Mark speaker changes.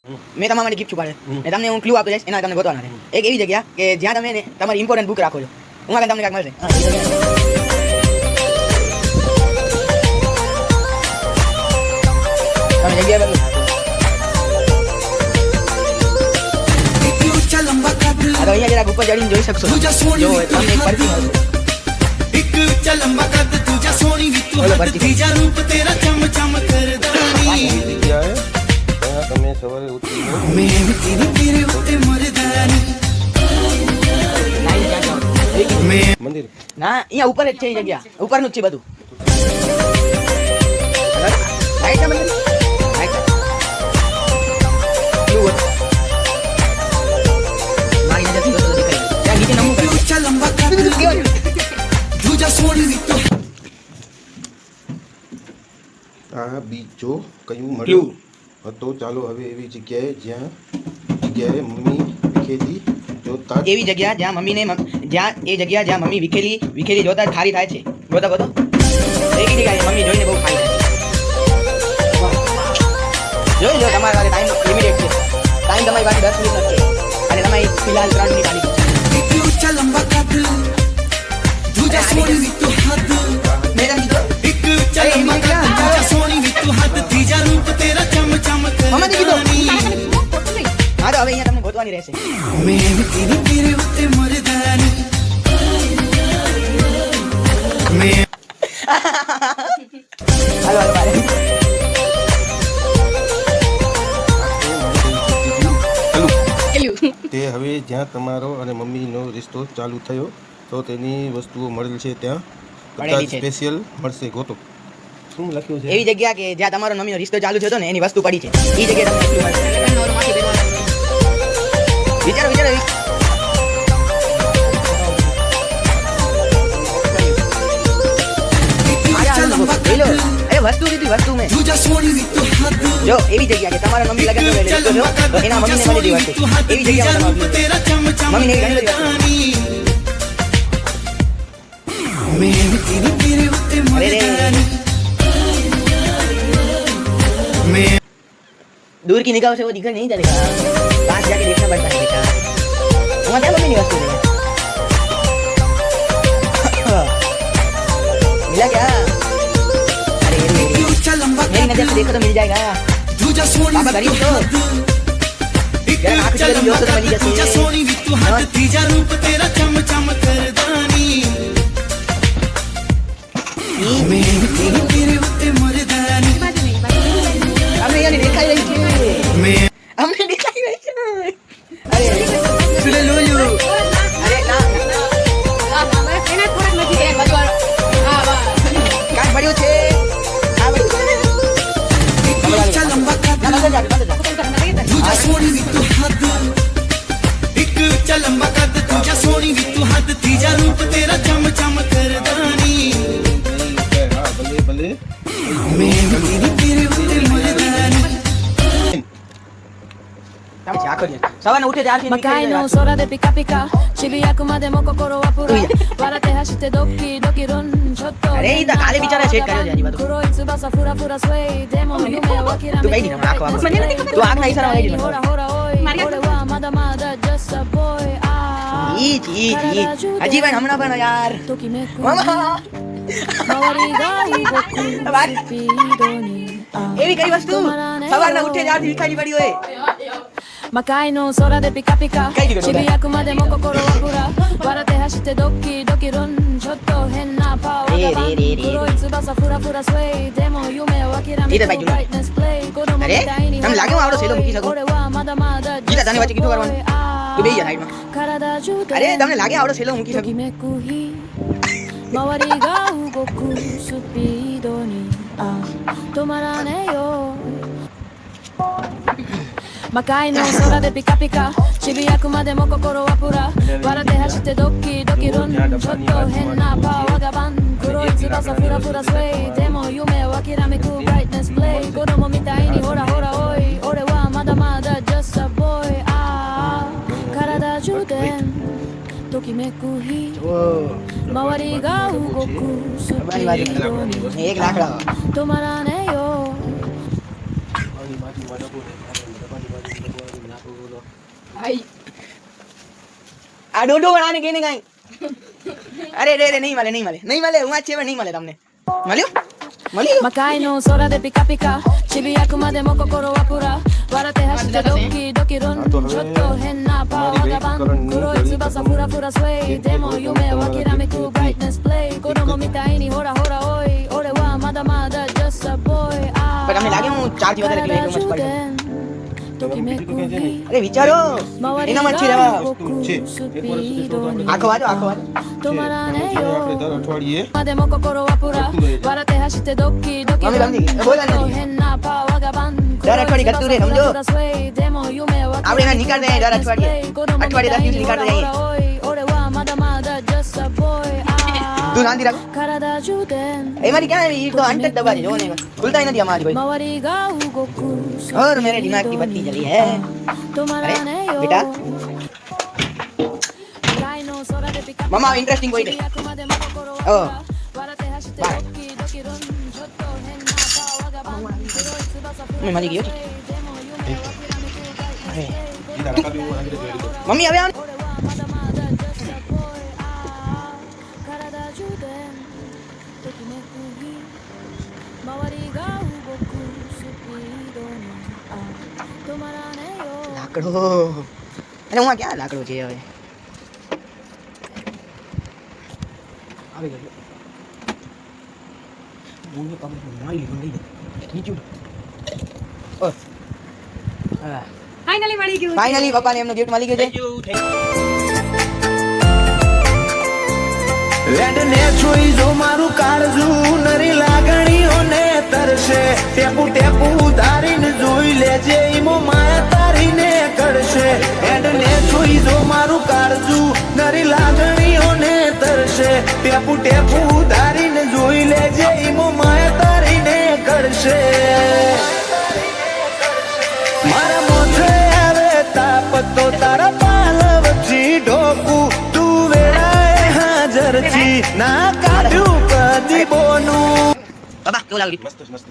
Speaker 1: મેં તમારા માટે ગિફ્ટ છુપાડે ને તમને હું ક્લુ આપતો જઈશ એના તમને ગોતવાના છે એક એવી જગ્યા કે જ્યાં તમે ને તમારી ઇમ્પોર્ટન્ટ બુક રાખો છો હું આગળ તમને કાંઈક મળશે તમે જગ્યા બદલો તો અહીંયા જરાક ઉપર ચડીને જોઈ શકશો જો તમને એક પરથી મળશે બોલો પરથી
Speaker 2: તમે સવારે ઉઠી મંદિર
Speaker 1: ના અહીંયા ઉપર જ છે એ જગ્યા ઉપરનું જ છે બધું રાઈટ મંદિર રાઈટ મારી નજરથી બધું દેખાય ત્યાં નીચે નમવું
Speaker 2: આ બીજો કયું મળ્યું તો ચાલો હવે એવી જગ્યાએ મમ્મી વિખેલી જોતા
Speaker 1: એવી જગ્યા જ્યાં મમ્મીને જ્યાં એ જગ્યા જ્યાં મમ્મી વિખેલી જોતા ખારી થાય છે ગોતો ગોતો એવી જગ્યાએ મમ્મી જોઈને બહુ ખારી થાય જોઈ લો તમારી પાસે ટાઈમ લિમિટેડ છે ટાઈમ તમારી પાસે 10 મિનિટ છે અને તમારી ફિલહાલ 3 મિનિટ આલી હા તો હવે અહીંયા તમને ગોતવાની રહેશે હાલો હાલો મારે
Speaker 2: તે હવે જ્યાં તમારો અને મમ્મીનો રિશ્તો ચાલુ થયો તો તેની વસ્તુઓ મળેલ છે ત્યાં કદાચ સ્પેશિયલ મળશે ગોતો શું લખ્યું છે
Speaker 1: એવી જગ્યા કે જ્યાં તમારો મમ્મીનો રિશ્તો ચાલુ થયો ને એની વસ્તુ પડી છે એ જગ્યાએ તમને વિચારો વિચારો વસ્તુ દીધી વસ્તુ મેં જો એવી જગ્યા કે તમારા મમ્મી લગન તો એના મમ્મીને મળી વસ્તુ એવી જગ્યા મમ્મીને ઘણી बड़ी दूर की निगाह से वो दिखा नहीं चलेगा पास जाके देखना पड़ता है बेटा वहाँ क्या मम्मी निवास मिला क्या अरे मेरी नजर से देखो तो मिल जाएगा पापा गरीब तो यार आँख से जो तो मिल हमने यार देखा ही नहीं हमने देखा ही नहीं अरे सुन लो अरे ना एना થોડક નથી એક બાજુ હા બા કાટ પડ્યો છે આ ચાલ લંબા કાટ ના બંધ જા તુજા સોની વિતુ હદ એક ચાલ લંબા કાટ તુજા સોની વિતુ હદ ત્રીજા રૂપ તેરા ચમ ચમ કરદાની
Speaker 2: હા ભલે ભલે
Speaker 1: मैं तेरे उते मरदानी તમે ચાકો દે સવારે ઉઠે ત્યારથી
Speaker 3: Makai no sora de pika pika Chibiyaku de moko koro apura Warate hashite doki doki run chotto
Speaker 1: અરે ઈ તો કાલે બિચારા સેટ કર્યો છે આજી બધું
Speaker 3: Kuro itsubasa fura fura sway Demo yume wa kirame
Speaker 1: તું બેઠી ને આખો આખો તું આંખ ના ઈશારા વાગી
Speaker 3: Hora hora oi Ore wa mada mada just a boy
Speaker 1: ઈ હજી ભાઈ હમણાં પણ યાર
Speaker 3: Tokimeku
Speaker 1: મામા
Speaker 3: Mawari gai goku Supidoni
Speaker 1: એવી કઈ વસ્તુ સવારના ઉઠે ત્યારથી વિખાઈ પડી હોય
Speaker 3: Makai no sora de pika pika
Speaker 1: Kai diga no
Speaker 3: Chibiyaku de moko koro apura Warate hashite doki doki run chotto henna pa wagaban Kuro itsubasa fura fura sway Demo yume wa kirame
Speaker 1: Ita baik
Speaker 3: brightness play Kodomo
Speaker 1: અરે
Speaker 3: mitaini
Speaker 1: તમે લાગે હું આવડો સેલો મૂકી શકું
Speaker 3: Ore wa mada mada
Speaker 1: Gita તને વચ્ચે કીધું કરવાનું તું બેહી જા સાઈડમાં
Speaker 3: Karada jude
Speaker 1: અરે તમને લાગે આવડો સેલો મૂકી શકું
Speaker 3: Tokimeku hi Mawari ga ugoku Supido ni Tomarane yo Makai no sora de pika pika Chibiyaku de moko koro apura Warate hashite doki doki run Chotto henna pa wagaban Kuro itsubasa fura fura sway Demo yume wa kirameku brightness play Kodomo mitai ni hora hora oi Ore wa mada mada just a boy Karada juden Tokimeku hi Mawari ga ugoku Supido ni
Speaker 1: એક લાકડા
Speaker 3: Tomarane yo
Speaker 1: આ ડોડો આને કહીને કાંઈ અરે રે નહીં મળે હું આ છે નહીં મળે તમને મળ્યું
Speaker 3: Makai no sora de pika pika Chibiyaku made mo kokoro wa pura Warate hashite doki doki run Chotto henna pa wagaban Kuroi tsubasa fura fura sway Demo yume wa kiramiku brightness play Kodomo mitai ni hora hora oi Ore wa mada mada just a boy
Speaker 1: પણ તમને લાગે હું 4 થી વધારે kilo much પડી અરે વિચારો એના મચ્છી રહેવા
Speaker 2: છે
Speaker 1: આખો વાજો
Speaker 2: આપણે દર અઠવાડિયે
Speaker 3: Made mo kokoro wa pura Warate hashite doki doki
Speaker 1: mummy
Speaker 3: run
Speaker 1: સમજી બોલા
Speaker 3: Chotto
Speaker 1: નહીં
Speaker 3: henna pa wagaban
Speaker 1: દર અઠવાડિયે ઘટતું રહે સમજો
Speaker 3: Demo yume wa
Speaker 1: આપણે એના નીકાળ દે દર અઠવાડિયે 10 દિવસ નીકાળ દે
Speaker 3: Ore wa mada mada just a boy
Speaker 1: તું શાંતિ રાખ
Speaker 3: Karada juden
Speaker 1: એમાંથી ક્યાં આવી તો અંત જ દબાજે જો ને ખુલતા નથી અમારી ભાઈ
Speaker 3: Mawari ga Goku
Speaker 1: और मेरे दिमाग की बत्ती जली है
Speaker 3: Tomara
Speaker 1: अरे
Speaker 3: ne yo
Speaker 1: बेटा
Speaker 3: Kaino sora de pika
Speaker 1: मम्मा इंटरेस्टिंग कोई दे ओ बाय मैं मरी गई अरे मम्मी अबे आन લાકડો અને હું ક્યાં લાકડો છે હવે આવી ગયો હું ને કમ મારી લઈ નીચું ઓ હા
Speaker 4: ફાઇનલી મળી ગયું
Speaker 1: ફાઇનલી પપ્પાને એમનો ગિફ્ટ મળી ગયો છે
Speaker 5: લેડને જોઈ જો મારું કાળજું નરી લાગણીઓને તરશે ટેપુ ટેપુ ધારીને જોઈ લેજે ઈમો માયા તારીને કરશે લેડને જોઈ જો મારું કાળજું નરી લાગણીઓને તરશે ટેપુ ટેપુ ધારીને જોઈ લેજે ઈમો માયા તારીને કરશે મારા મોઢે આવે તાપ તો તારા પાલવથી ઢોકું તું વેળાએ હાજર છી ના કાઢ્યું કદી બોનું
Speaker 1: બાબા કેવું લાગ્યું
Speaker 2: મસ્ત મસ્ત